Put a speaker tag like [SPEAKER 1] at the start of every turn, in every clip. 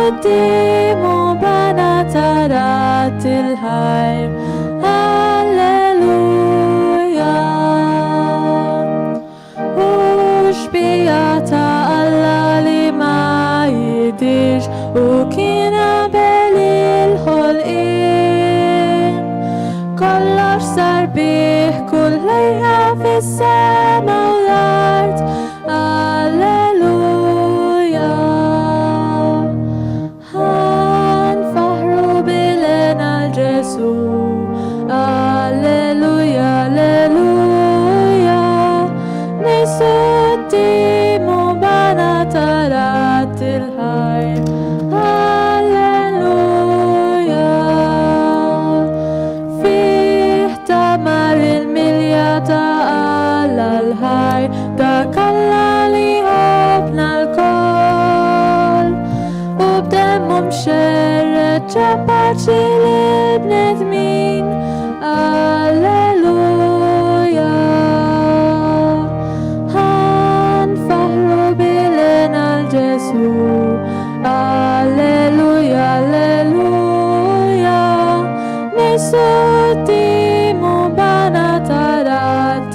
[SPEAKER 1] قدموا بنات الخير هللويا وشبيعت الله لما يديش وكنا بالخلقين كلش صار به كلها في السماء والأرض هللويا هنفخروا بلنا الجسور هللويا هللويا نسدموا بنات الخير هللويا فيه تمر المليات على الهي تكلل ابن الكل وبدم مشرد جبت لابنة مين هللويا هنفخروا بلنا الجسور هللويا هللويا نسدموا بنات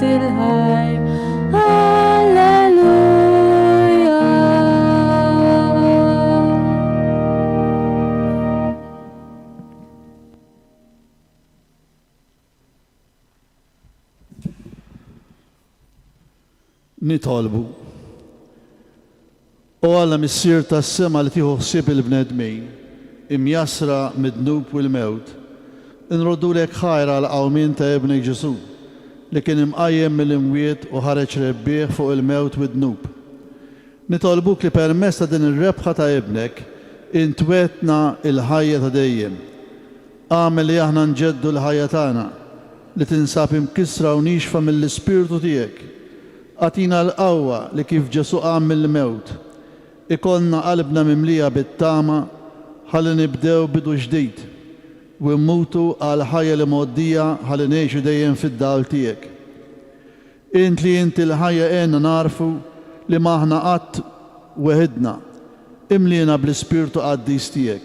[SPEAKER 1] الخير هللويا
[SPEAKER 2] nitolbu. U Alla missier tas-sema li tieħu ħsieb il-bnedmin, imjasra mid-dnub u l-mewt, inroddulek ħajra l-qawmin ta' ibnek Ġesu li kien imqajjem mill-imwiet u ħareġ rebbieħ fuq il-mewt u d-dnub. Nitolbuk li permezz ta' din ir-rebħa ta' ibnek intwetna il-ħajja ta' dejjem. Għamel li aħna nġeddu l-ħajja tagħna li tinsab imkisra u nixfa mill-ispirtu tiegħek. Għatina l-qawwa li kif Ġesu qam mill-mewt. Ikollna qalbna mimlija bit-tama ħalli nibdew bidu ġdid u mmutu għal ħajja li moddija ħalli ngħixu dejjem fid-dawl tiegħek. Int li inti l-ħajja għenna narfu li maħna qatt weħidna imlina bl-ispirtu qaddis tiegħek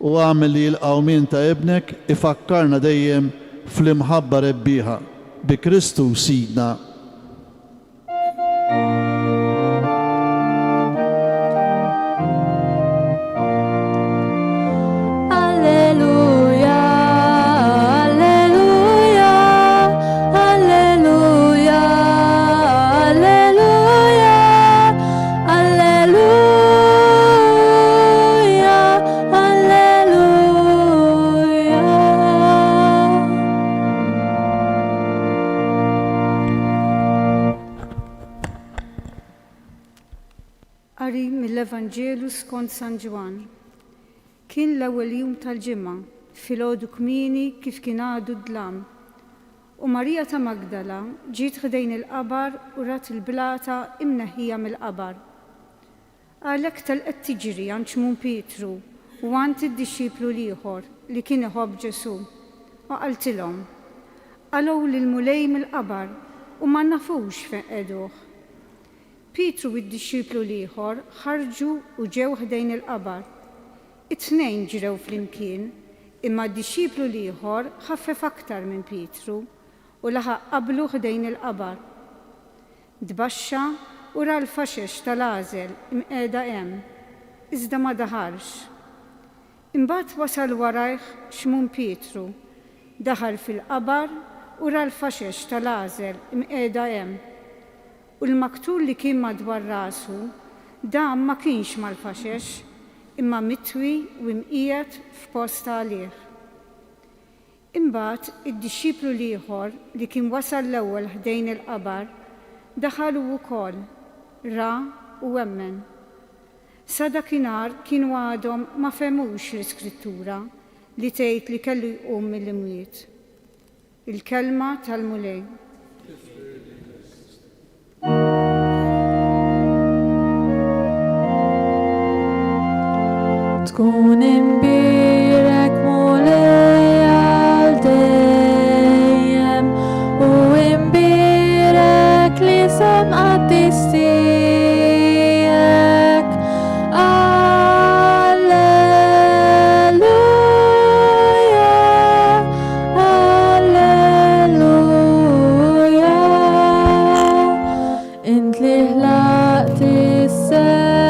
[SPEAKER 2] u għamel li l-qawmin ta' ibnek ifakkarna dejjem fl-imħabba rebbieħa bi Kristu Sidna.
[SPEAKER 3] Qari mill-Evanġelu skont San Ġwan. Kien l-ewwel jum tal-ġimgħa filgħodu kmieni kif kien għadu d-dlam. U Marija ta' Magdala ġiet ħdejn il-qabar u rat il-blata imneħħija mill-qabar. Għalhekk telqet tiġri għand xmum Pietru u għand id-dixxiplu ieħor li kien iħobb Ġesu. U qaltilhom: qalgħu lil-mulej mill-qabar u ma nafux fejn qegħduh. Pietru u d-dixxiplu ieħor ħarġu u ġew ħdejn il-qabar. It-tnejn ġrew flimkien, imma d-dixxiplu ieħor ħaffef aktar minn Pietru u laħaq qablu ħdejn il-qabar. Tbaxxa u ra l-faxex tal-għażel imqiegħda hemm, iżda ma daħalx. Imbagħad wasal warajh xmum Pietru, daħal fil-qabar u ra l-faxex tal-għażel imqiegħda hemm. U l-maktul li kien madwar rasu, dan ma kienx mal-faxex, imma mitwi u imqiegħed f'post għalih. Imbagħad id-dixxiplu ieħor li kien wasal l-ewwel ħdejn il-qabar daħal ukoll, ra u emmen. Sa dakinhar kienu għadhom ma fehmux l-Iskrittura li tgħid li kellu jqum mill-imwiet. Il-kelma tal-mulej.
[SPEAKER 1] tkun imbirek mulej għal dejjem u imbirek li sam qaddis tiegħek. Alleluja.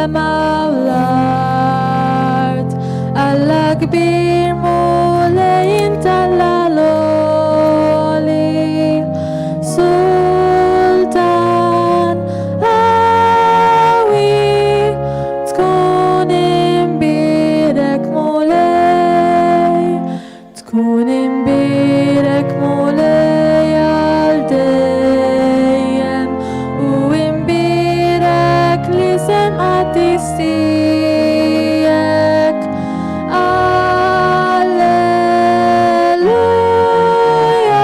[SPEAKER 1] sema u l-art, Alla kbir mulejn tal-għaloli, Sultan qawwi, tkun imbirek mulej, tkun imbirek mulej għal dejjem, u imbirek li senqat tistijek. Alleluja,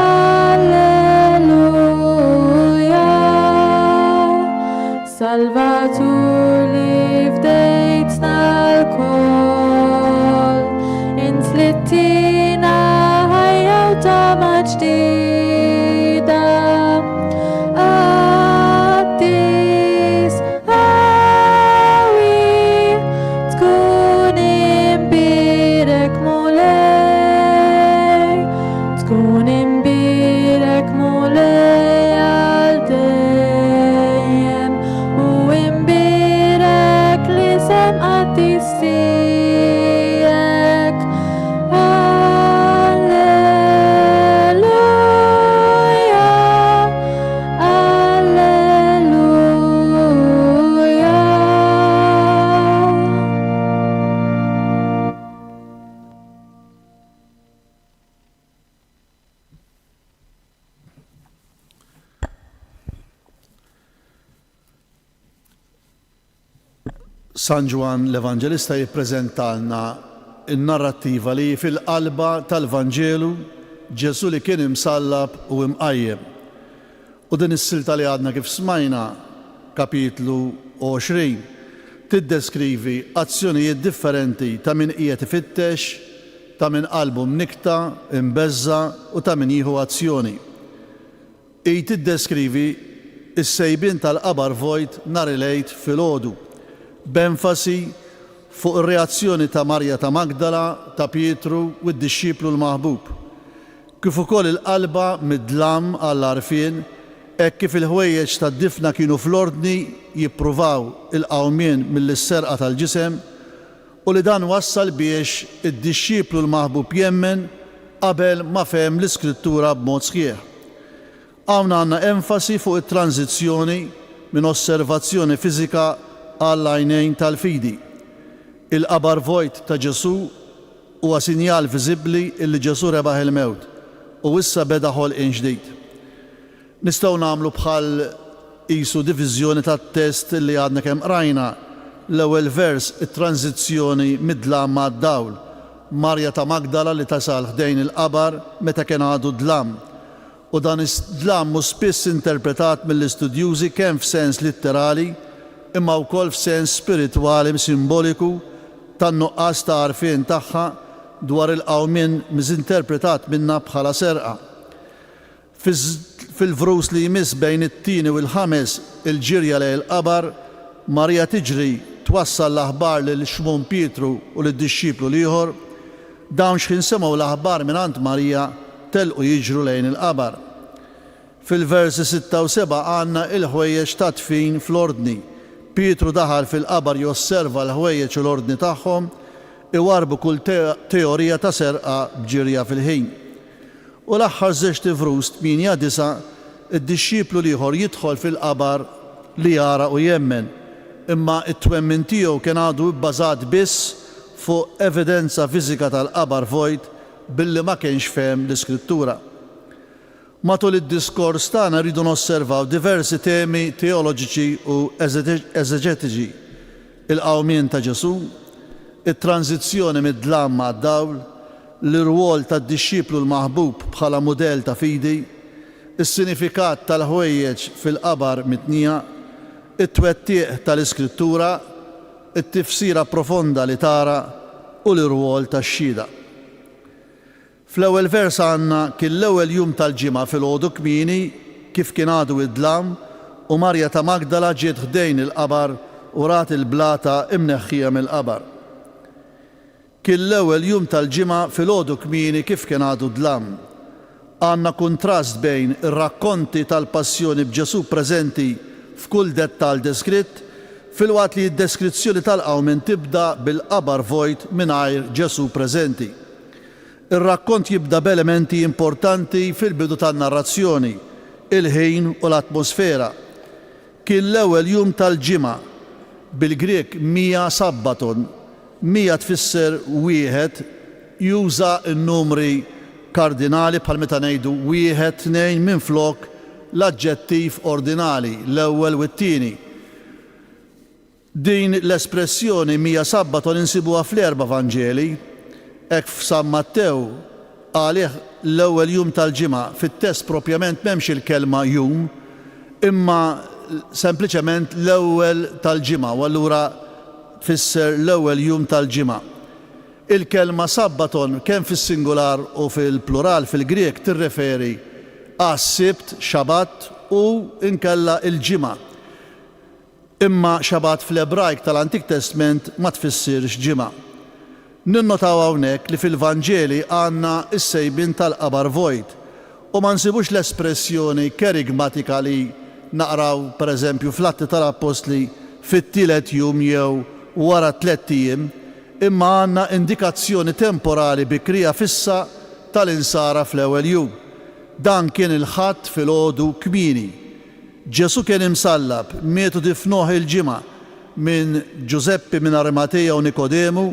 [SPEAKER 1] alleluja, Salvatur li fdejtna l-koll, intlittina ħajja u tama ġdida. Għaddis qawwi, tkun imbirek mulej, tkun imbirek mulej għal dejjem, u imbirek li senqat tistijek. Alleluja, alleluja.
[SPEAKER 2] San Ġwan l-Evanġelista jippreżentalna in-narrattiva li fil-qalba tal-Vanġelu Ġesu li kien imsallab u imqajjem. U din is-silta li għadna kif smajna, kapitlu 20, tiddeskrivi azzjonijiet differenti ta' min qiegħed ifittex, ta' min qalbu mnikta, imbeżza u ta' min jieħu azzjoni. Tiddeskrivi is-sejbien tal-qabar vojt nhar il-Għid filgħodu, b'enfasi fuq ir-reazzjoni ta' Marja ta' Magdala, ta' Pietru u d-dixxiplu l-maħbub. Kif ukoll il-qalba mid-dlam għall-għarfien, hekk kif il-ħwejjeġ tad-difna kienu fl-ordni jippruvaw il-qawmien mill-isserqa tal-ġisem, u li dan wassal biex id-dixxiplu l-maħbub jemmen qabel ma fehem l-Iskrittura b'mod sħiħ. Hawn għandna enfasi fuq it-tranzizzjoni minn osservazzjoni fiżika għall-għajnejn tal-fidi. Il-qabar vojt ta' Ġesu huwa sinjal viżibbli illi Ġesu rebaħ il-mewt u issa beda ħolqien ġdid. Nistgħu nagħmlu bħal qisu diviżjoni tat-test li għadna kemm qrajna. L-ewwel vers it-tranzizzjoni mid-dlam mad-dawl. Marja ta' Magdala li tasal ħdejn il-qabar meta kien għadu dlam. U dan is-dlam mhu spiss interpretat mill-istudjużi kemm f'sens litterali imma wkoll f'sens spiritwali simboliku tan-nuqqas ta' għarfien tagħha dwar il-qawmien miżinterpretat minnha bħala serqa. Fil-vrus li jmiss bejn it-tieni u l-ħames il-ġirja lejn il-qabar, Marja tiġri twassal l-aħbar lil Xmon Pietru u lid-dixxiplu l-ieħor, dawn x'kien semgħu l-aħbar mingħand Marija telqu jiġru lejn il-qabar. Fil-versi 6 u 7 għandna il-ħwejjeġ ta' tfin fl-ordni. Pietru daħal fil-qabar josserva l-ħwejjeġ u l-ordni tagħhom, iwarbu kull teorija ta' serqa bġirja fil-ħin. U l-aħħar żewġ tifrus 8-9 id-dixxiplu l-ieħor jidħol fil-qabar li jara u jemmen, imma it-twemmin tiegħu kien għadu bbażat biss fuq evidenza fiżika tal-qabar vojt billi ma kienx fehem l-Iskrittura. Matul id-diskors tagħna rridu nosservaw diversi temi teoloġiċi u eżegetiċi. Il-qawmien ta' Ġesu, it-tranzizzjoni mid-dlam mad-dawl, l-irwol tad-dixxiplu l-maħbub bħala mudell ta' fidi, is-sinifikat tal-ħwejjeġ fil-qabar mitnija, it-twettieq tal-Iskrittura, it-tifsira profonda li tara u l-irwol tax-xhieda. Fl-ewwel vers għandna kien l-ewwel jum tal-ġimgħa filgħodu kmieni kif kien għadu id-dlam u Marja ta' Magdala ġiet ħdejn il-qabar u rat il-blata imneħħija mill-qabar. Kien l-ewwel jum tal-ġimgħa filgħodu kmieni kif kien għadu d-dlam. Għandna kuntrast bejn ir-rakkonti tal-passjoni b'Ġesu preżenti f'kull dettall deskritt Filwaqt li d-deskrizzjoni tal-qawmin tibda bil-qabar vojt mingħajr Ġesu preżenti. Ir-rakkont jibda b'elementi importanti fil-bidu tan-narrazzjoni, il-ħin u l-atmosfera. Kien l-ewwel jum tal-ġimgħa, bil-Grek mija sabbaton, mija tfisser wieħed, juża n-numri kardinali bħal meta ngħidu wieħed tnejn minflok l-aġġettiv ordinali, l-ewwel u t-tieni. Din l-espressjoni mija sabbaton insibuha fl-erba' Vanġeli, hekk f'San Mattew għalih l-ewwel jum tal-ġimgħa, fit-test propjament m'hemmx il-kelma jum, imma sempliċement l-ewwel tal-ġimgħa, u allura tfisser l-ewwel jum tal-ġimgħa. Il-kelma sabbaton kemm fis-singular u fil-plural fil-Grek tirreferi għas-sibt, xabat u inkella il-ġimgħa. Imma xabat fl-Ebrajk tal-Antik Testament ma tfissirx ġimgħa. Ninnotaw hawnhekk li fil-Vanġeli għandna s-sejbin tal-qabar vojt u ma nsibux l-espressjoni kerigmatika li naqraw pereżempju fl-Atti tal-Apostli fit-tielet jum jew wara 3 ijiem, imma għandna indikazzjoni temporali bikrija fissa tal-insara fl-ewwel jum. Dan kien il-ħadd filgħodu kmieni. Ġesu kien imsallab mietu difnuh il-ġimgħa minn Giuseppe minn Arimatea u Nikodemu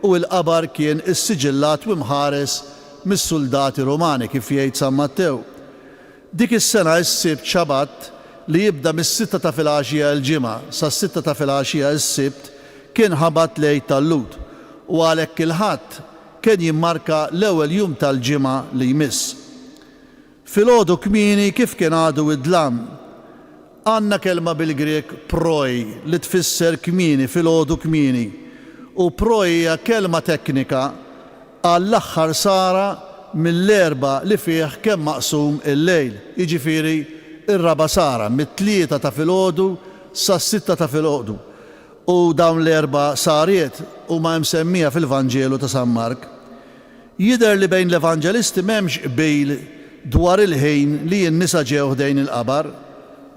[SPEAKER 2] u l-qabar kien issiġillat u mħares mis-soldati Rumani kif jgħid San Mattew. Dik is-sena s-sibt xabat li jibda mis-sitta ta' filgħaxija l-ġimgħa sas-sitta ta' filgħaxija s-sibt kien ħabat lejl tal-Lud u għalhekk il-ħadd kien jimmarka l-ewwel jum tal-ġimgħa li jmiss. Filgħodu kmieni kif kien għadu id-dlam. Għandna kelma bil-Grek proi li tfisser kmieni, filgħodu kmieni. U proi hija kelma teknika għall-aħħar sara mill-erba li fih kemm maqsum il-lejl, jiġifieri ir-raba sara mit-tlieta ta' filgħodu sas-sitta ta' filgħodu. U dawn l-erba sariet huma msemmija fil-Vanġelu ta' San Mark. Jidher li bejn l-Evanġelisti m'hemmx qbil dwar il-ħin li n-nisa ġew ħdejn il-qabar.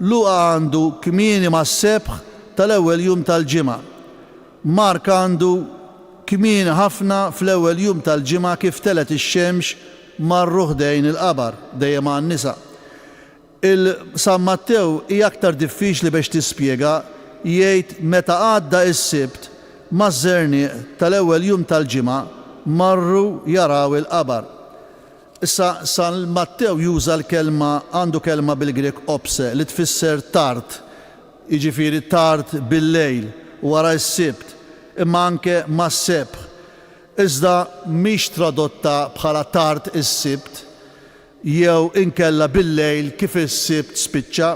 [SPEAKER 2] Luqa għandu kmieni mas-sebħ tal-ewwel jum tal-ġimgħa. Mark għandu kmieni ħafna fl-ewwel jum tal-ġimgħa kif telet ix-xemx marru ħdejn il-qabar dejjem għan-nisa. Il-San Mattew hija aktar diffiċli biex tispjega jgħid meta għadda s-sibt maż-żernieq tal-ewwel jum tal-ġimgħa marru jaraw il-qabar. Issa San Mattew juża l-kelma għandu kelma bil-Grek opse li tfisser tard, jiġifieri tard bil-lejl wara s-sibt, imma anke mas-sebħ. Iżda mhix tradotta bħala tard is-sibt jew inkella bil-lejl kif is-sibt spiċċa.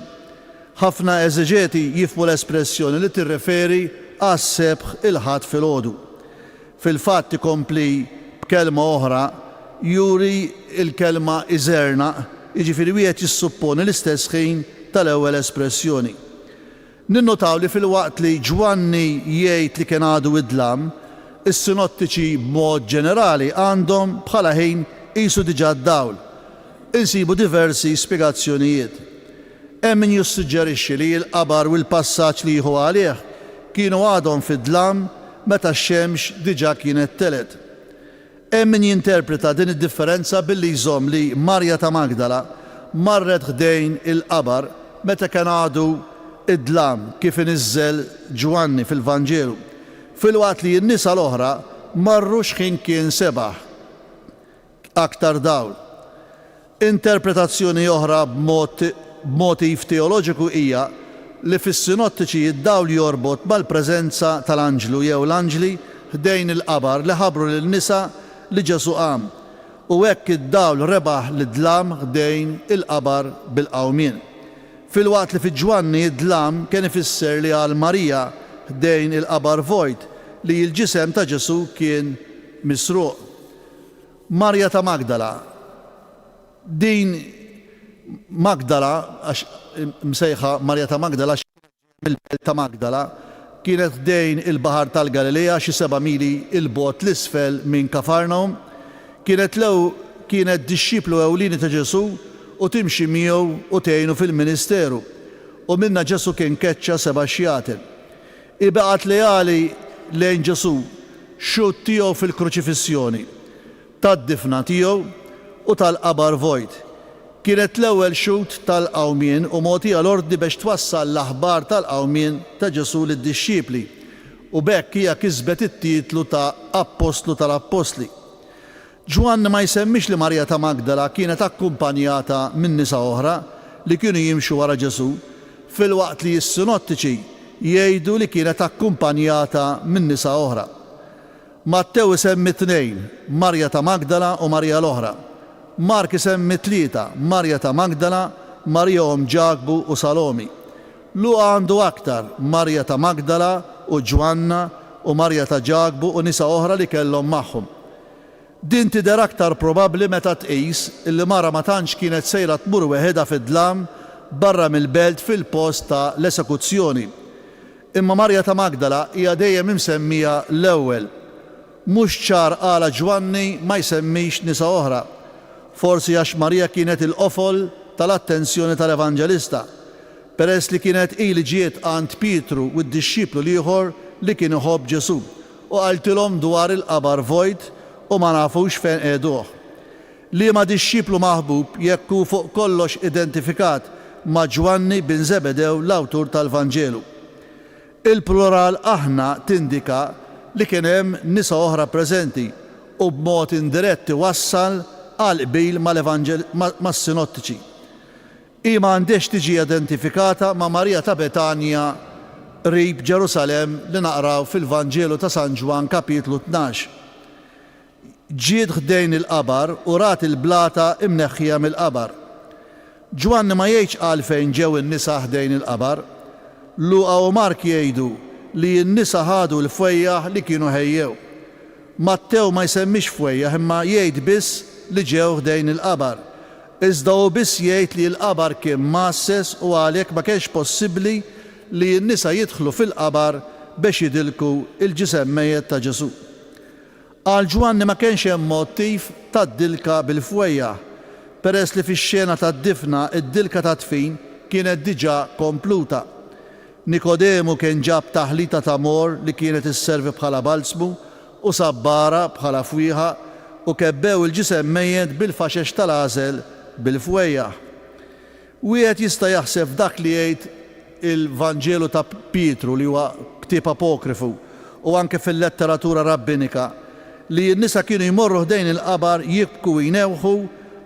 [SPEAKER 2] Ħafna eżeġeti jifhmu l-espressjoni li tirreferi għas-sebħ il-ħadd filgħodu. Fil-fatt ikompli b'kelma oħra juri il-kelma iżerna, jiġifieri wieħed jissupponi l-istess ħin tal-ewwel espressjoni. Ninnotaw li fil-waqt li Ġwanni jgħid li kien għadu id-dlam, is-sinottiċi b'mod ġenerali għandhom bħala ħin qisu diġà d-dawl. Insibu diversi spjegazzjonijiet. Hemm min jissuġġerixxi li l-qabar u l-passaġġ li jieħu għalih kienu għadhom fid-dlam meta x-xemx diġà kienet telet. Hemm min jinterpreta din id-differenza billi jżomm li Marja ta' Magdala marret ħdejn il-qabar meta kien għadu id-dlam kif iniżżel Ġwanni fil-Vanġelu, filwaqt li n-nisa l-oħra marru x'ħin kien sebaħ aktar dawl. Interpretazzjoni oħra b'motiv teoloġiku hija li fis-sinottiċi id-dawl jorbot mal-preżenza tal-anġlu jew l-anġli ħdejn il-qabar li ħabbru lin-nisa li Ġesu qam u hekk id-dawl rebaħ l-dlam ħdejn il-qabar bil-qawmien. Filwaqt li fiġ-Ġwanni id-dlam kien ifisser li għal Marija ħdejn il-qabar vojt li l-ġisem ta' Ġesu kien misruq. Marja ta' Magdala. Din Magdala, għax msejħa Marja ta' Magdala ta' Magdala, kienet ħdejn il-Baħar tal-Galilea xi 7 mili il-bogħod l-isfel minn Kafarnaum. Kienet dixxiplu ewlieni ta' Ġesu u timxi miegħu u tgħinu fil-ministeru. U minna Ġesu kien keċċa 7 xjaten. ibaqat lejali lejn Ġesu xut tiegħu fil-kruċifissjoni, tad-difna tiegħu u tal-qabar vojt. Kienet l-ewwel xut tal-qawmien u mogħtija l-ordni biex twassal l-aħbar tal-qawmien ta' Ġesu lid-dixxipli u bekk hija kisbet it-titlu ta' Apostlu tal-Apostli. Ġwanna ma jsemmix li Marja ta' Magdala kienet akkumpanjata minn nisa oħra li kienu jimxu wara Ġesu, filwaqt li s-sinottiċi jgħidu li kienet akkumpanjata minn nisa oħra. Mattew isemmi tnejn, Marja ta' Magdala u Marja l-oħra. Mark isemmi tlieta, Marja ta' Magdala, Marja Ġagbu u Salomi. Luqa għandu aktar, Marja ta' Magdala u Ġwanna u Marja ta' Ġagbu u nisa oħra li kellhom magħhom. Din tidher aktar probabbli meta tqis illi mara ma tantx kienet sejra tmur weħedha fid-dlam barra mill-belt fil-post ta' l-esekuzzjoni. Imma Marja ta' Magdala hija dejjem imsemmija l-ewwel. Mhux ċar qala Ġwanni ma jsemmix nisa oħra. Forsi għax Marija kienet il-qofol tal-attenzjoni tal-Evanġelista, peress li kienet ili ġiet għand Pietru u d-dixxiplu ieħor li kien iħobb Ġesu u qaltilhom dwar il-qabar vojt u ma nafux fejn qiegħduh. Liema dixxiplu maħbub jekk hu fuq kollox identifikat ma' Ġwanni bin Zebedew l-awtur tal-Vanġelu. Il-plural aħna tindika li kien hemm nisa oħra preżenti u b'mod indiretti wassal għal qbil mas-sinottiċi. Hi m'għandix tiġi identifikata ma' Marija ta' Betanja qrib Ġerusalem li naqraw fil-Vanġelu ta' San Ġwan kapitlu 12. Ġiet ħdejn il-qabar u rat il-blata imneħħija mill-qabar. Ġwanni ma jgħidx għalfejn ġew in-nisa ħdejn il-qabar. Luqa u Mark jgħidu li n-nisa ħadu l-fwejjaħ li kienu ħejjew. Mattew ma jsemmix fwejjaħ imma jgħid biss li ġew ħdejn il-qabar. Iżda hu biss jgħid li l-qabar kien masses u għalhekk ma kienx possibbli li n-nisa jidħlu fil-qabar biex jidilku il-ġisem mejjed ta' Ġesu. Għal Ġwanni ma kienx hemm mottiv tad-dilka bil-fwejjaħ, peress li fix-xena tad-difna id-dilka ta' tfin kienet diġà kompluta. Nikodemu kien ġab taħlita ta' mor li kienet isservi bħala balsmu u sabbara bħala fwieħa u kebbew il-ġisem mejjed bil-faxex tal-għażel bil-fwejjaħ. Wieħed jista' jaħseb dak li jgħid il-Vanġelu ta' Pietru li huwa ktieb apokrifu u anke fil-letteratura rabbinika li n-nisa kienu jmorru ħdejn il-qabar jibku jnewħu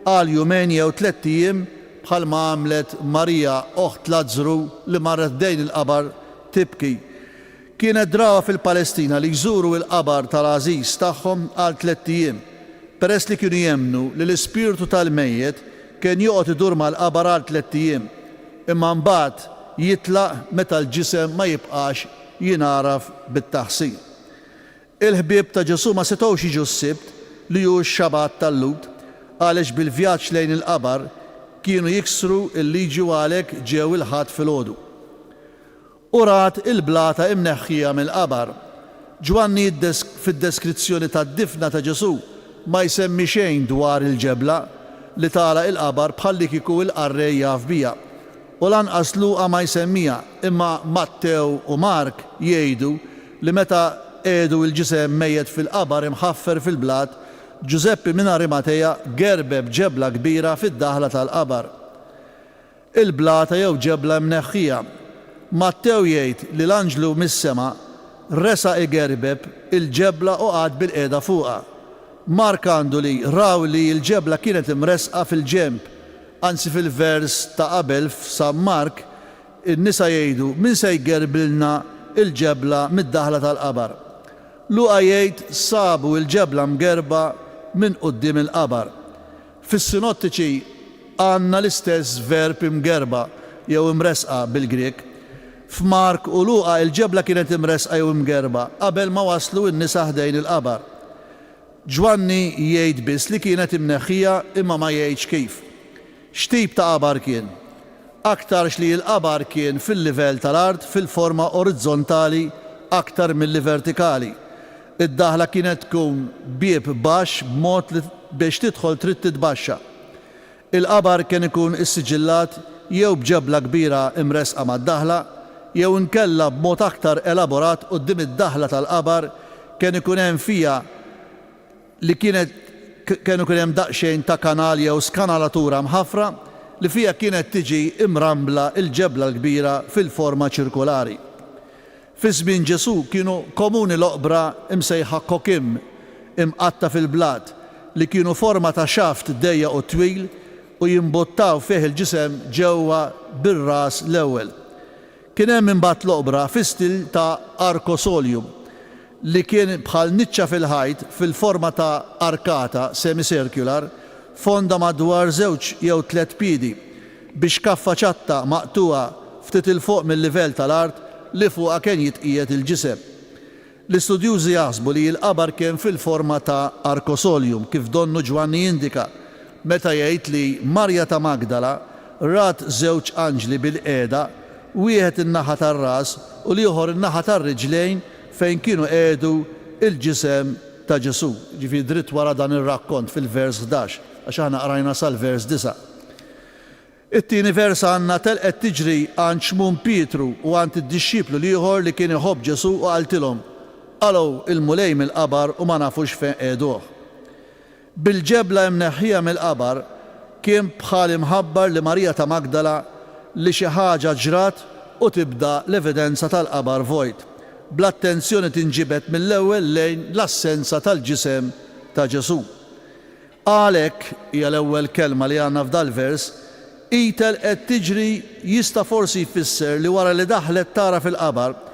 [SPEAKER 2] għal jumejn jew 3 ijiem bħalma għamlet Marija oħt Lażru li marret ħdejn il-qabar tibki. Kienet drawa fil-Palestina li jżuru il-qabar tal-għażiż tagħhom għal 3 ijiem, peress li kienu jemnu li l-ispirtu tal-mejjed kien joqgħod idur mal-qabar għal 3 ijiem, imma mbagħad jitlaq meta l-ġisem ma jibqax jingħaraf bit-taħsir. Il-ħbieb ta' Ġesu ma setgħux jiġu s-sibt li hu x-xabat tal-Lut għaliex bil-vjaġġ lejn il-qabar kienu jiksru il-liġi u għalhekk ġew il-ħadd filgħodu. U rat il-blata imneħħija mill-qabar. Ġwanni fid-deskrizzjoni tad-difna ta' Ġesu ma jsemmi xejn dwar il-ġebla li tala il-qabar bħalli kieku il-qarrej jaf bija. U lanqas Luqa ma jsemmija, imma Mattew u Mark jgħidu li meta qiegħdu il-ġisem mejjed fil-qabar imħaffer fil-blat, Ġuseppi minn Arimateja gerbeb ġebla kbira fid-daħla tal-qabar. Il-blata jew ġebla mneħħija. Mattew jgħid li l-anġlu mis-sema resa igerbeb il-ġebla u qgħad bil-qiegħda fuqha. Mark għandu li raw li l-ġebla kienet imresqa fil-ġenb, anzi fil-vers ta' qabel f'San Mark in-nisa jgħidu min se jgerbilna il-ġebla mid-daħla tal-qabar. Luqa jgħid sabu il-ġebla mgerba minn quddiem il-qabar. Fis-sinottiċi għandna l-istess verb imgerba jew imresqa bil-Grek. F'Mark u Luqa il-ġebla kienet imresqa jew imgerba qabel ma waslu n-nisa ħdejn il-qabar. Ġwanni jgħid biss li kienet imneħħija imma ma jgħidx kif. X'tip ta' qabar kien? Aktarx li l-qabar kien fil-livell tal-art fil-forma orizzontali aktar milli vertikali. Id-daħla kienet tkun bieb baxx b'mod li biex tidħol trid titbaxxa. Il-qabar kien ikun issiġillat jew b'ġebla kbira imresqa mad-daħla jew inkella b'mod aktar elaborat quddiem id-daħla tal-qabar kien ikun hemm fiha li kienu kien hemm daqsxejn ta' kanal jew skanalatura mħafra li fiha kienet tiġi imrambla il-ġebla l-kbira fil-forma ċirkolari. Fi żmien Ġesu kienu komuni l-oqbra imsejħa kokim imqatta fil-blat li kienu forma ta' xaft dejja u twil u jimbottaw fih il-ġisem ġewwa bir-ras l-ewwel. Kien hemm imbagħad l-oqbra fi stil ta' arkosolium li kien bħal niċċa fil-ħajt fil-forma ta' arkata semicircular fonda madwar 2 jew 3 piedi biex kaffa ċatta maqtuha ftit il fuq mill-livell tal-art li fuqha kien jitqiegħed il-ġisem. L-istudjużi jaħsbu li l-qabar kien fil-forma ta' arkosolium kif donnu Ġwanni jindika meta jgħid li Marja ta' Magdala rat 2 anġli bil-qiegħda, wieħed in-naħa tar-ras u l-ieħor in-naħa tar-riġlejn fejn kienu qiegħdu il-ġisem ta' Ġesu. Ġifieri dritt wara dan ir-rakkont fil-vers 11 għax aħna qrajna sal-vers 9. It-tieni vers għandna telqet tiġri għand xmum Pietru u għand id-dixxiplu ieħor li kien iħobb Ġesu u qaltilhom qalgħu il-mulej mill-qabar u ma nafux fejn qiegħduh. Bil-ġebla mneħħija mill-qabar kien bħal imħabbar li Marija ta' Magdala li xi ħaġa ġrat u tibda l-evidenza tal-qabar vojt. Bl-attenzjoni tinġibet mill-ewwel lejn l-assenza tal-ġisem ta' Ġesu. Għalhekk hija l-ewwel kelma li għandna f'dal vers, itel qed tiġri jista' forsi jfisser li wara li daħlet tara fil-qabar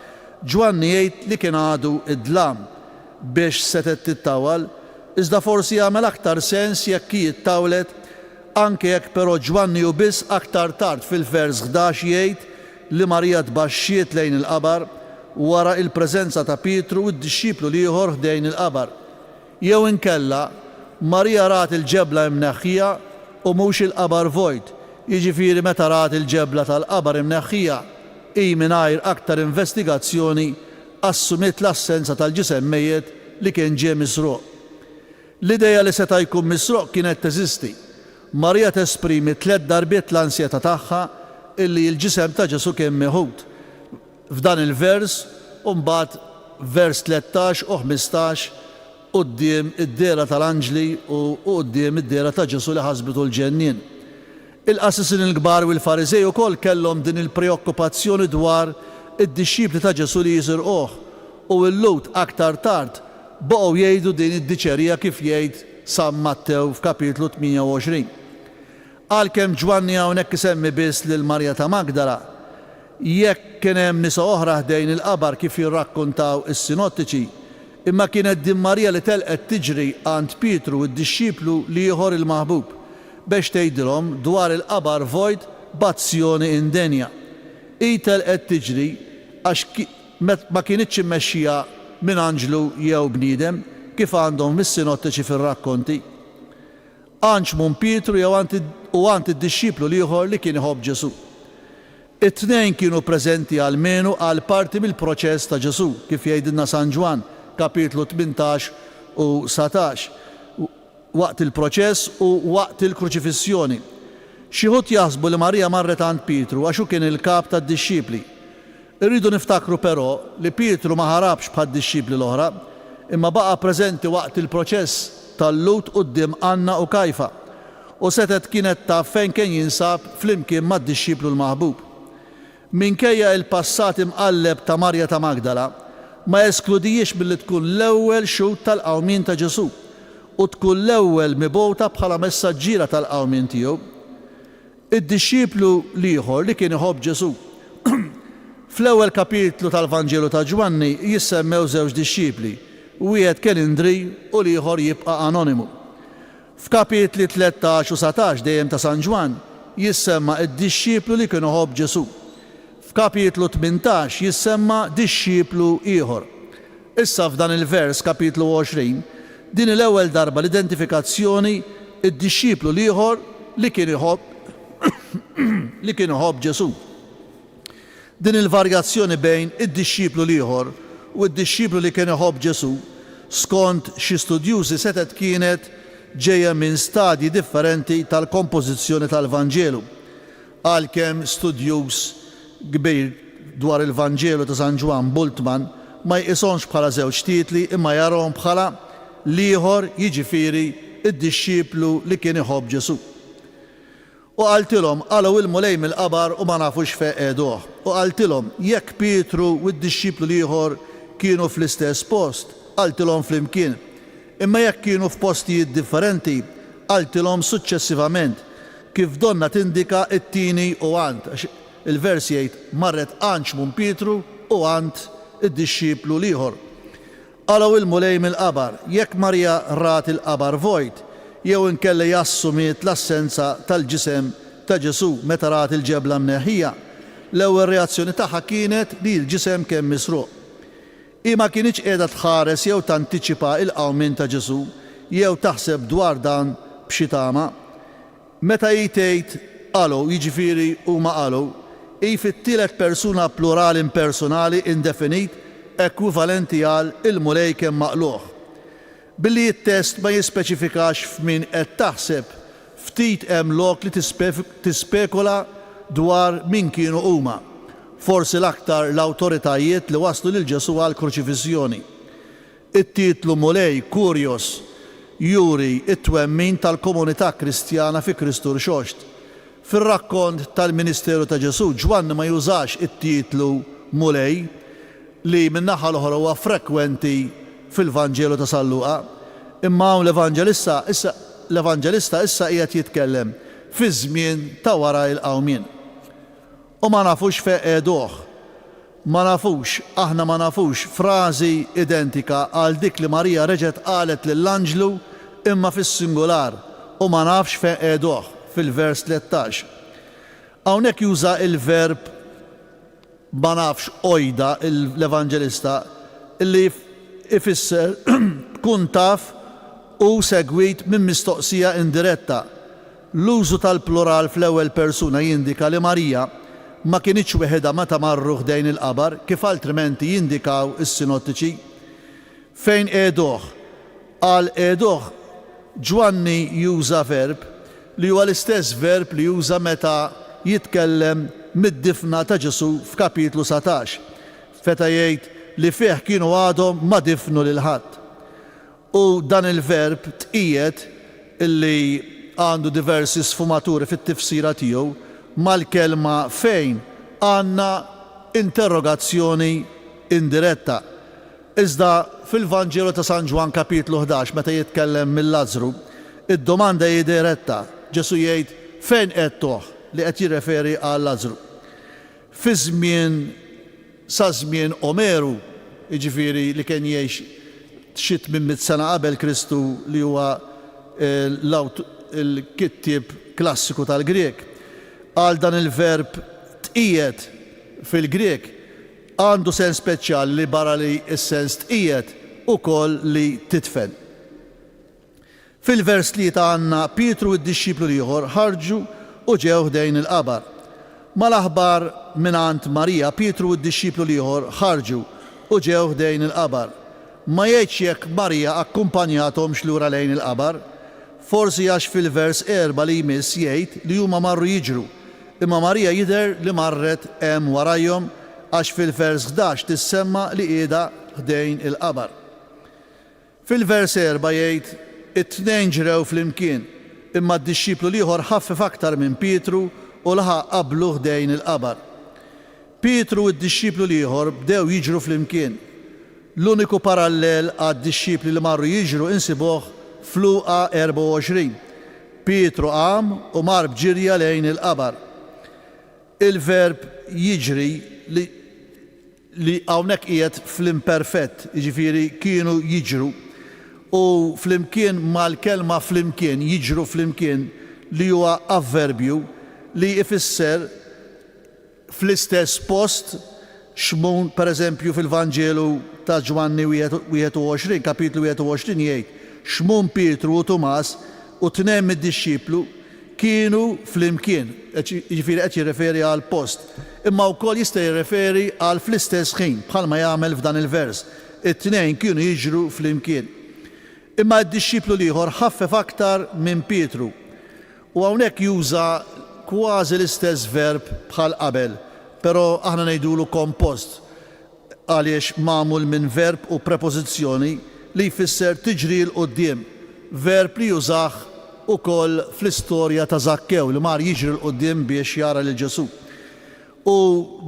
[SPEAKER 2] Ġwanni jgħid li kien għadu id-dlam biex setet tittawal, iżda forsi jagħmel aktar sens jekk hi ttawlet anke jekk però Ġwanni u biss aktar tard fil-vers 11 jgħid li Marija tbaxxiet lejn il-qabar wara il-preżenza ta' Pietru u d-dixxiplu ieħor ħdejn il-qabar. Jew inkella Marija rat il-ġebla mneħħija u mhux il-qabar vojt, jiġifieri meta rat il-ġebla tal-qabar imneħħija hi mingħajr aktar investigazzjoni assumiet l-assenza tal-ġisem mejjed li kien ġie misruq. L-idea li seta' jkun misruq kienet teżisti. Marija tesprimi 3 darbiet l-ansjeta tagħha illi l-ġisem ta' Ġesu kien meħud. F'dan il-vers u mbagħad vers 13 u 15 quddiem id-dera tal-anġli u quddiem id-dera ta' Ġesu li ħasbitu l-ġennien. Il-qassisin il-kbar u l-Farizej ukoll kellhom din il-preokkupazzjoni dwar id-dixxipli ta' Ġesu li jiżirquh u l-lut aktar tard baqgħu jgħidu din id-diċerija kif jgħid San Mattew f'kapitlu 28. Għalkemm Ġwanni hawnhekk isemmi biss lil Marja ta' Magdala, jekk kien hemm nisa oħra ħdejn il-qabar kif jirrakkuntaw is-sinottiċi, imma kienet din Marija li telqet tiġri għand Pietru id-dixxiplu li ieħor il-maħbub biex tgħidilhom dwar il-qabar vojt b'azzjoni indenja. Hi telqet tiġri għax ma kienitx immexxija minn anġlu jew bniedem kif għandhom mis-sinottiċi fir-rakkonti. Għand xmum Pietru jew għand id-dixxiplu ieħor li kien iħobb Ġesu. It-tnejn kienu preżenti għalmenu għal parti mill-proċess ta' Ġesu kif jgħidilna San Ġwan kapitlu 18 u 17 waqt il-proċess u waqt il-kruċifissjoni. Xi ħud jaħsbu li Marija marret għand Pietru għax hu kien il-kap tad-dixxipli. Irridu niftakru però li Pietru ma ħarabx bħad-dixxipli l-oħra, imma baqa' preżenti waqt il-proċess tal-lut quddiem Anna u Kajfa u setet kienet taf fejn kien jinsab flimkien mad-dixxiplu l-maħbub. Minkejja il-passat imqalleb ta' Marja ta' Magdala ma eskludijiex billi tkun l-ewwel xhud tal-qawmien ta' Ġesu u tkun l-ewwel mibgħuta bħala messaġġiera tal-qawmien tiegħu. Id-dixxiplu ieħor li kien iħobb Ġesu. Fl-ewwel kapitlu tal-Vanġelu ta' Ġwanni jissemmew 2 dixxipli, wieħed kien Indri u l-ieħor jibqa' anonimu. F'kapitli 13 u 17 dejjem ta' San Ġwan jissemma id-dixxiplu li kien iħobb Ġesu. F'kapitlu 18 jissemma dixxiplu ieħor. Issa f'dan il-vers kapitlu 20 din l-ewwel darba l-identifikazzjoni id-dixxiplu ieħor li kien iħobb Ġesu. Din il-varjazzjoni bejn id-dixxiplu ieħor u d-dixxiplu li kien iħobb Ġesu skont xi studjużi setet kienet ġejja minn stadji differenti tal-kompożizzjoni tal-Vanġelu. Għalkemm studjuż kbir dwar il-Vanġelu ta' San Ġwan Bultmann ma jqishomx bħala żewġ titli imma jarahom bħala l-ieħor, jiġifieri id-dixxiplu li kien iħobb Ġesu. U qaltilhom qalgħu il-mulej mill-qabar u ma nafux fejn qiegħduh. U qaltilhom jekk Pietru u d-dixxiplu l-ieħor kienu fl-istess post, qaltilhom flimkien. Imma jekk kienu f'postijiet differenti, qaltilhom suċċessivament kif donna tindika t-tieni u għand. Il-vers jgħid marret għand xmum Pietru u għand id-dixxiplu l-ieħor. Qalgħu il-mulej mill-qabar, jekk Marja rat il-qabar vojt, jew inkella jassumiet l-assenza tal-ġisem ta' Ġesu meta rat il-ġebla mneħħija, l-ewwel reazzjoni tagħha kienet li l-ġisem kemm misruq. I ma kienx qiegħda tħares jew tantiċipa il-qawmien ta' Ġesu jew taħseb dwar dan b'xi tama. Meta jitejt qalu, jiġifieri huma qalu, fit-tielet persuna plural impersonali indefinit ekwivalenti għal il-mulej kemm maqluh. Billi t-test ma jispeċifikax f'min qed taħseb, ftit hemm lok li tispekula dwar min kienu huma. Forsi l-aktar l-awtoritajiet li waslu lil Ġesu għal kruċifiżjoni. It-titlu mulej kurjos juri it-twemmin tal-komunità Kristjana fi Kristu rxoxt. Fir-rakkont tal-Ministeru ta' Ġesu, Ġwanni ma jużax it-titlu mulej li min-naħa l-oħra huwa frekwenti fil-Vanġelu ta' San Luqa, imma hawn l-Evanġelista issa qiegħed jitkellem fi żmien ta' wara l-qawmien. U ma nafux fejn qiegħduh, aħna ma nafux frażi identika għal dik li Marija reġgħet qalet lill-anġlu imma fis-singular u ma nafx fejn qiegħduh fil-vers 13. Hawnhekk juża il-verb ma nafx ojda l-Evanġelista illi ifisser tkun taf u segwit minn mistoqsija indiretta. L-użu tal-plural fl-ewwel persuna jindika li Marija ma kienitx weħeda meta marru ħdejn il-qabar kif altrimenti jindikaw is-sinottiċi. Fejn qiegħduh? Qal qiegħduh, Ġwanni juża verb li huwa l-istess verb li juża meta jitkellem mid-difna ta' Ġesu f'kapitlu 17, feta jgħid li fih kienu għadhom ma difnu lil ħadd. U dan il-verb tqiegħed illi għandu diversi sfumaturi fit-tifsira tiegħu mal-kelma fejn għandna interrogazzjoni indiretta. Iżda fil-Vanġelu ta' San Ġwan kapitlu 11 meta jitkellem mill-Lażru, id-domanda hi diretta. Ġesu jgħid fejn qiegħduh li qed jirreferi għal Lażru. Fi żmien sa żmien Omeru, jiġifieri li kien jgħix xi 800 sena qabel Kristu li huwa il-kittib klassiku tal-Grek, għal dan il-verb tqiegħed fil-Grek għandu sens speċjali li barra li s-sens tqiegħed ukoll li titfen. Fil-vers li għandna Pietru u d-dixxiplu ieħor ħarġu u ġew ħdejn il-qabar. Mal-aħbar mingħand Marija, Pietru u d-dixxiplu ieħor ħarġu u ġew ħdejn il-qabar. Ma jgħidx jekk Marija akkumpanjahomx lura lejn il-qabar, forsi għax fil-vers 4 li jmiss jgħid li huma marru jiġru, imma Marija jidher li marret hemm warajhom għax fil-vers 11 tissemma li qiegħda ħdejn il-qabar. Fil-vers 4 jgħid it-tnejn ġrew flimkien, imma d-dixxiplu ieħor ħaffef aktar minn Pietru u laħaq qablu ħdejn il-qabar. Pietru u d-dixxiplu ieħor bdew jiġru flimkien. L-uniku parallel għad-dixxipli li marru jiġru insibuh f'Luqa 24. Pietru qam u mar bġirja lejn il-qabar. Il-verb jiġri li hawnhekk qiegħed fl-imperfett, jiġifieri kienu jiġru, u flimkien mal-kelma flimkien, jiġru flimkien li huwa avverbju li ifisser fl-istess post xmun, per eżempju fil-Vanġelu ta' Ġwanni 21, kapitlu 21 jgħid xmun Pietru u Tumas u tnejn mid-dixxiplu kienu flimkien, jiġifieri qed jirreferi għal post. Imma wkoll jista' jirreferi għal fl-istess ħin bħalma jagħmel f'dan il-vers. It-tnejn kienu jiġru flimkien. Imma d-dixxiplu ieħor ħaffef aktar minn Pietru. U hawnhekk juża kważi l-istess verb bħal qabel. pero aħna ngħidulu kompost għaliex magħmul minn verb u prepożizzjoni li jfisser tiġri l-qudiem, verb li jużah ukoll fl-istorja ta' Zakkew li mar jiġri l-qudiem biex jara lil Ġesu. U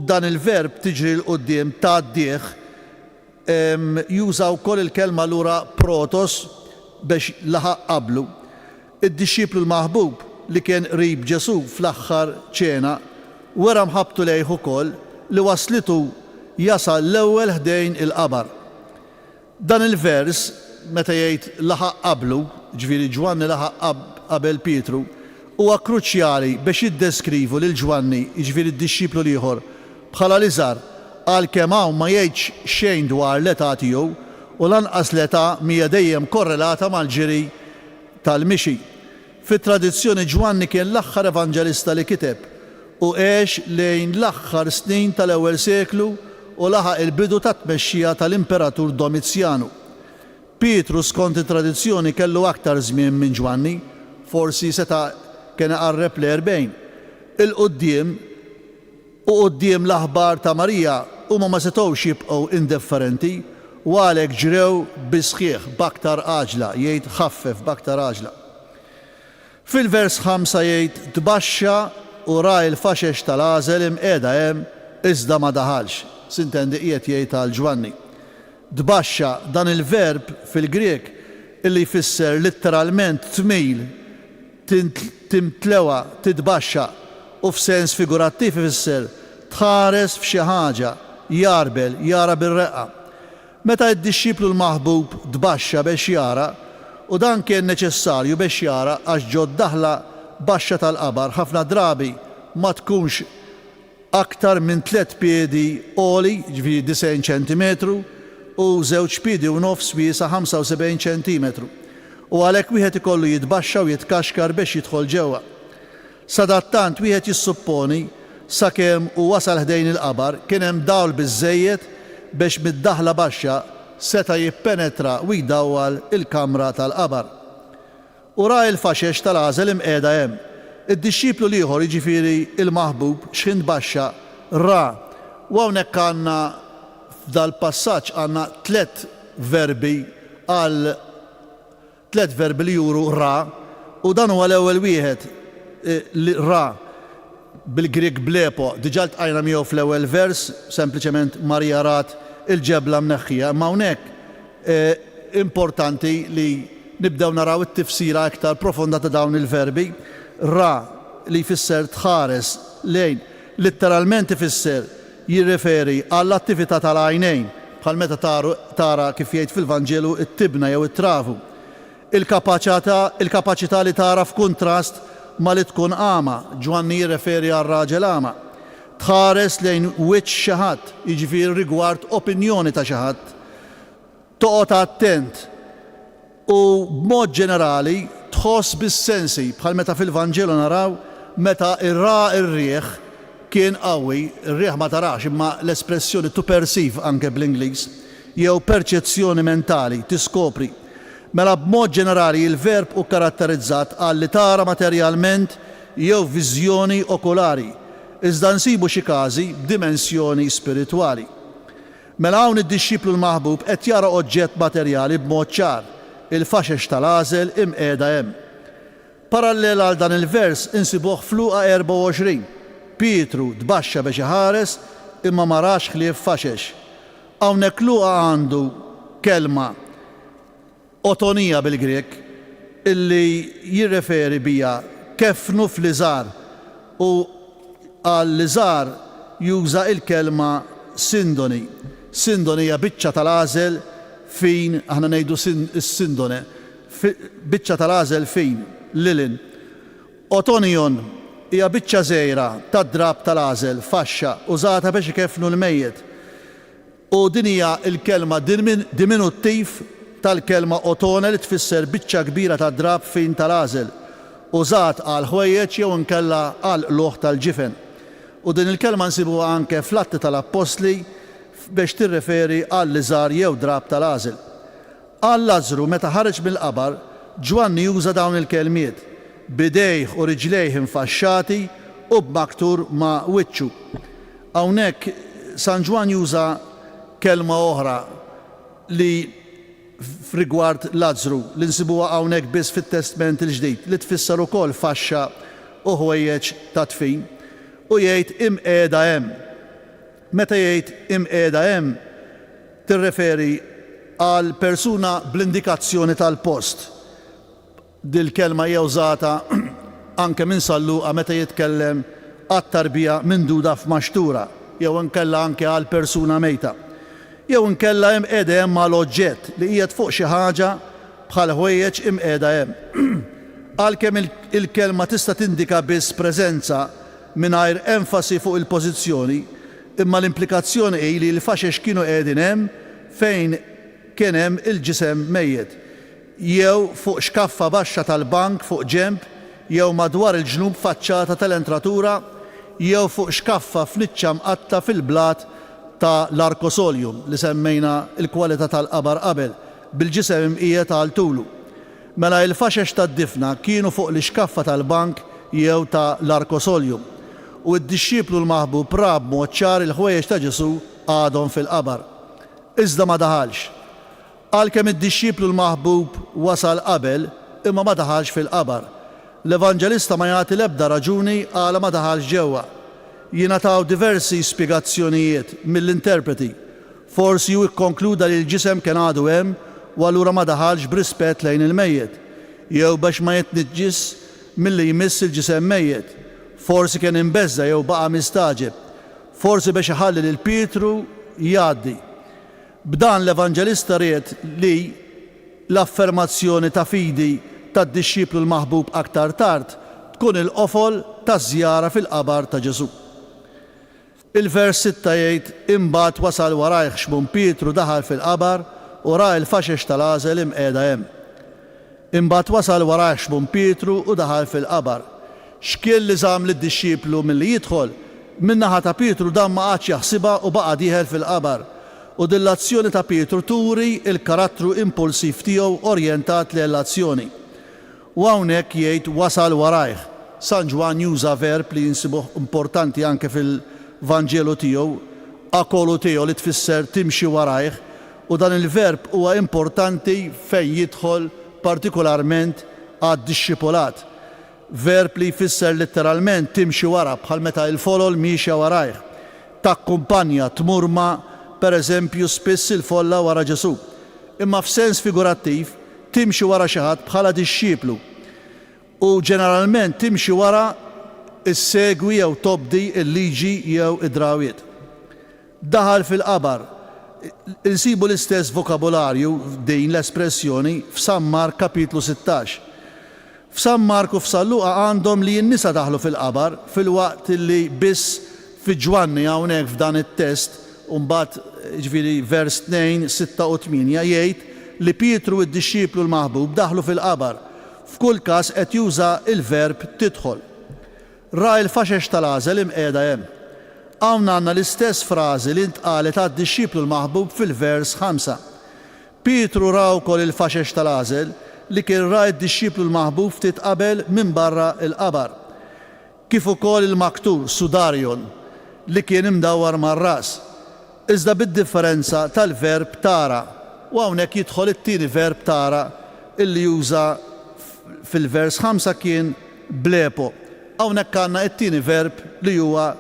[SPEAKER 2] dan il-verb tiġri l-qudiem tgħaddih juża wkoll il-kelma lura protos biex laħaq qablu. Id-dixxiplu l-maħbub li kien qrib Ġesu fl-aħħar ċena wera mħabbtu lejh ukoll li waslitu jasal l-ewwel ħdejn il-qabar. Dan il-vers meta jgħid laħaq qablu, ġifieri Ġwanni laħaq qabel Pietru, huwa kruċjali biex jiddeskrivu lil Ġwanni, jiġifieri d-dixxiplu ieħor, bħala li żar għalkemm hawn ma jgħidx xejn dwar l-età tiegħu u lanqas l-età mija dejjem korrelata mal-ġiri tal-mixi. Fit-tradizzjoni Ġwanni kien l-aħħar evanġelista li kiteb u għex lejn l-aħħar snin tal-ewwel seklu u laħaq il-bidu tat-tmexxija tal-Imperatur Domizjanu. Pietru skont it-tradizzjoni kellu aktar żmien minn Ġwanni, forsi seta' kien qarreb l-40. Il-qudiem u quddiem l-aħbar ta' Marija huma ma setgħux jibqgħu indifferenti u għalhekk ġrew bi sħiħ b'aktar għaġla, jgħid ħaffef b'aktar għaġla. Fil-vers 5 jgħid tbaxxa u ra l-faxex tal-għażel imqiegħda hemm iżda ma daħalx. Sintendi qiegħed jgħid għal Ġwanni. Tbaxxa dan il-verb fil-Grek illi jfisser letteralment tmil, timtlewa, titbaxxa u f'sens figurattiv ifisser tħares f'xi ħaġa, jarbel, jara bir-reqqa. Meta d-dixxiplu l-maħbub tbaxxa biex jara u dan kien neċessarju biex jara għax ġod daħla baxxa tal-qabar ħafna drabi ma tkunx aktar minn 3 piedi oli, ġifieri 90 ċentimetru, u 2 piedi u nofs wiesa 75 ċentimetru. U għalhekk wieħed ikollu jitbaxxa u jitkaxkar biex jidħol ġewwa. Sadattant wieħed jissupponi sakemm u wasal ħdejn il-qabar kien hemm dawl biżżejjed biex mid-daħla baxxa seta' jippenetra u jdawwal il-kamra tal-qabar. U ra l-faxex tal-għażel imqiegħda hemm. Id-dixxiplu ieħor jiġifieri il-maħbub x'in baxxa ra. U hawnhekk għandna f'dal-passaġġ għandna 3 verbi li juru ra u dan huwa l-ewwel wieħed ra bil-Grik blepo, diġà ltqajna miegħu fl-ewwel vers, sempliċement Marija rat il-ġebla mneħħija, ma hawnhekk importanti li nibdew naraw it-tifsira aktar profonda ta' dawn il-verbi. Ra li jfisser tħares lejn, letteralment ifisser jirreferi għall-attività tal-għajnejn, bħal meta tara kif jgħid fil-Vanġelu it-tibna jew it-travu. Il-kapaċità li tara f'kuntrast ma li tkun ama, Ġwanni jirreferi għal-raġel ama. Tħares lejn wiċċ xi ħadd, jiġifieri rigward opinjoni ta' xi ħadd, toqgħod attent u b'mod ġenerali tħoss bis-sensi bħal meta fil-Vanġelu naraw meta irra ir-rieħ kien qawwi, ir-rieħ ma tarax imma l-espressjoni to perceive anke bl-Ingliż jew perċezzjoni mentali tiskopri. Mela b'mod ġenerali il-verb hu karatterizzat għal li tara materjalment jew viżjoni okulari, iżda nsibu xi każi b'dimensjoni spiritwali. Mela hawn id-dixxiplu l-maħbub qed jara oġġett materjali b'mod ċar, il-faxex tal-għażel imqiegħda hemm. Parallel għal dan il-vers insibuh f'Luqa 24. Pietru tbaxxa biex iħares imma ma rax ħlief faxex. Hawnhekk Luqa għandu kelma otonija bil-Grek illi jirreferi bija kefnu fl-iżar u għall-iżar juża il-kelma sindoni. Sindoni hija biċċa tal-għażel fin, aħna ngħidu is-sindone, biċċa tal-għażel fin, lilin. Otonion hija biċċa żgħira tad-drab tal-għażel, faxxa, użata biex ikeffnu l-mejjed. U din hija l-kelma diminuttiv tal-kelma otone li tfisser biċċa kbira tad-drab fin tal-għażel, użat għal ħwejjeġ jew inkella għal loħ tal-ġifen. U din il-kelma nsibuha anke fl-Atti tal-Apostli biex tirreferi għall-iżar jew drab tal-għażel. Għall-Lażru meta ħareġ mill-qabar, Ġwanni juża dawn il-kelmiet bidejh u riġlejh infaxxati u b'maktur ma' wiċċu. Hawnhekk San Ġwan juża kelma oħra li f'rigward Lażru li nsibuha hawnhekk biss fit-Testament il-Ġdid li tfisser ukoll faxxa u ħwejjeġ ta' tfin u jgħid imqiegħda hemm. Meta jgħid imqiegħda hemm tirreferi għal persuna bl-indikazzjoni tal-post. Dil-kelma hija użata anke minn Salluqa meta jitkellem għat-tarbija minduda f'maxtura jew inkella anke għal persuna mejta. Jew inkella imqiegħda hemm mal oġġett li qiegħed fuq xi ħaġa bħal ħwejjeġ imqiegħda hemm. Għalkemm il-kelma tista' tindika biss preżenza mingħajr enfasi fuq il-pożizzjoni, imma l-implikazzjoni hi li l-faxex kienu qiegħdin hemm fejn kien hemm il-ġisem mejjed, jew fuq xkaffa baxxa tal-bank fuq ġenb, jew madwar il-ġnub faċċata tal-entratura, jew fuq xkaffa f'niċċa mqatta fil-blat ta' l-arkosolium li semmejna l-kwalità tal-qabar qabel bil-ġisem imqiegħed għal tulu. Mela il-faxex tad-difna kienu fuq l-xkaffa tal-bank jew ta' l-arkosolium u d-dixxiplu l-maħbub ra b'mod ċar il-ħwejjeġ ta' Ġesu għadhom fil-qabar. Iżda ma daħalx. Għalkemm id-dixxiplu l-maħbub wasal qabel imma ma daħalx fil-qabar. L-Evanġelista ma jagħti l-ebda raġuni għala ma daħalx ġewwa. Jingħataw diversi spjegazzjonijiet mill-interpreti. Forsi hu jikkonkluda li l-ġisem kien għadu hemm u allura ma daħalx b'rispett lejn il-mejjed. Jew biex ma jitniġġis milli jmiss il-ġisem mejjed. Forsi kien imbeżza jew baqa' mistaġeb. Forsi biex iħalli lil Pietru jgħaddi. B'dan l-Evanġelista ried li l-affermazzjoni ta' fidi tad-dixxiplu l-maħbub aktar tard tkun il-qofol taż-żjara fil-qabar ta' Ġesu. Il-vers 6 jgħid imbagħad wasal warajh x'mun Pietru daħal fil-qabar u ra l-faxex tal-għażel imqiegħda hemm. Imbagħad wasal warajh x'mun Pietru u daħal fil-qabar. X'kien li żamm lid-dixxiplu milli jidħol? Min-naħa ta' Pietru dan ma qadx jaħsibha u baqa' dieħel fil-qabar. U din l-azzjoni ta' Pietru turi il-karattru impulsiv tiegħu orjentat lejn l-azzjoni. U hawnhekk jgħid wasal warajh. San Ġwan juża verb li jinsibuh importanti anke fil-Vanġelu tiegħu, akolu tiegħu li tfisser timxi warajh, u dan il-verb huwa importanti fejn jidħol partikolarment għad-dixxipolat. Verb li jfisser letteralment timxi wara bħal meta l-folol mixja warajh. Takkumpanja tmurma pereżempju spiss il-folla wara Ġesu. Imma f'sens figurattiv timxi wara xi ħadd bħala dixxiplu. U ġeneralment timxi wara is-segwi jew tobdi il-liġi jew id-drawiet. Daħal fil-qabar. Insibu l-istess vokabularju din l-espressjoni f'San Mark kapitlu 16. F'San Mark u f'Salluqa għandhom li n-nisa daħlu fil-qabar fil-waqt li biss fi Ġwanni hawnhekk f'dan it-test u mbagħad ġifieri vers 2, 6 u 8 jgħid li Pietru id-dixxiplu l-maħbub daħlu fil-qabar. F'kull każ qed juża il-verb tidħol. Ra l-faxex tal-għażel imqiegħda hemm. Hawn għandna l-istess frażi li ntqalet għad-dixxiplu l-maħbub fil-vers 5. Pietru ra wkoll il-faxex tal-għażel li kien ra d-dixxiplu l-maħbub ftit qabel minn barra l-qabar. Kif ukoll il-maktur Sudarion li kien imdawwar mar-ras. Iżda bid-differenza tal-verb tara. U hawnhekk jidħol it-tieni verb tara illi juża fil-vers 5 kien blepo. Hawnhekk għandna t-tieni verb li huwa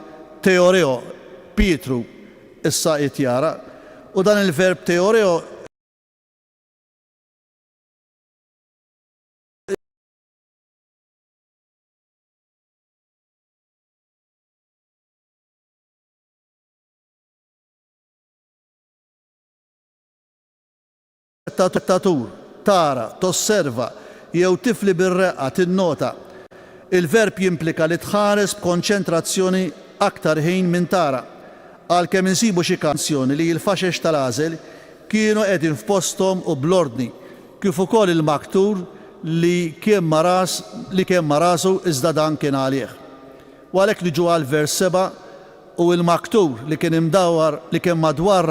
[SPEAKER 2] teoreo, Pietru issa qed jara, u dan il-verb teoreo tatur, tara, tosserva, jew tifli bir-reqqa tinnota. Il-verb jimplika li tħares b'konċentrazzjoni aktar ħin minn tara. Għalkemm insibu xi kanzjoni li l-faxex tal-għażel kienu qegħdin f'posthom u bl-ordni, kif ukoll il-maktur li kien ma rasu iżda dan kien għalih. U għalhekk li ġu għal vers 7 u l-maktur li kien imdawwar li kien madwar